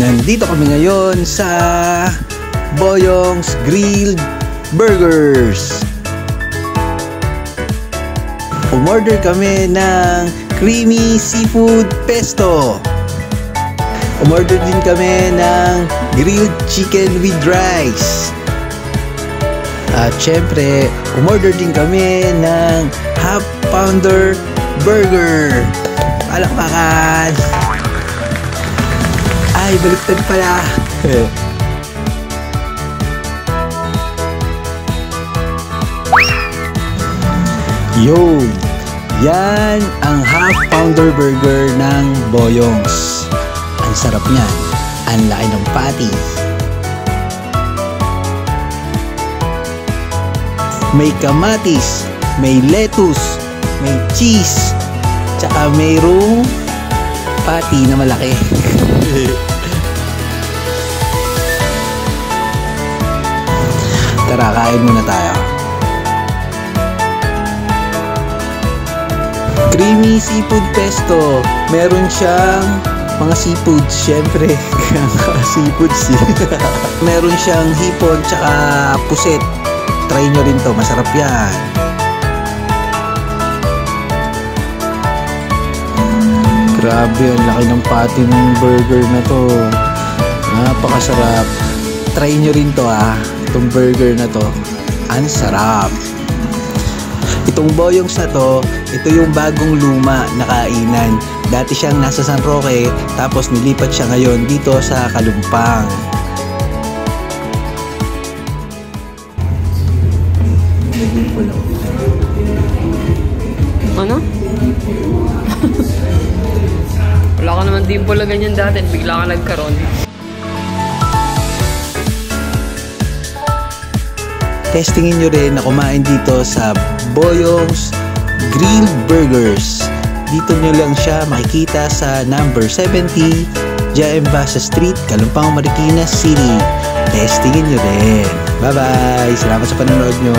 Nandito kami ngayon sa Boyong's Grilled Burgers. Umorder kami ng creamy seafood pesto. Umorder din kami ng grilled chicken with rice. At syempre, umorder din kami ng half pounder burger. Palakpakan! Ay, baliktad pala. Yo! Yan ang half pounder burger ng Boyong's. Ang sarap niyan. Ang laki ng patty. May kamatis, may lettuce, may cheese, tsaka mayroong patty na malaki. Tara, kain muna tayo. Creamy seafood pesto. Meron siyang mga seafood, syempre. Seafoods. Meron siyang hipon tsaka puset. Try nyo rin to, masarap yan. Grabe, ang laki ng patty ng burger na to. Napakasarap. Try nyo rin to itong burger na to. Ang sarap. Itong Boyong's na to, ito yung bagong luma na kainan. Dati siyang nasa San Roque, tapos nilipat siya ngayon dito sa Kalumpang. Ano? Wala ka naman dimple na ganyan dati, bigla ka nagkaroon. Testingin nyo rin na kumain dito sa Boyong's Grilled Burgers. Dito nyo lang siya makikita sa number 70 Jaembasa Street, Kalumpang, Marikina City. Testingin nyo rin. Bye bye! Salamat sa panonood nyo.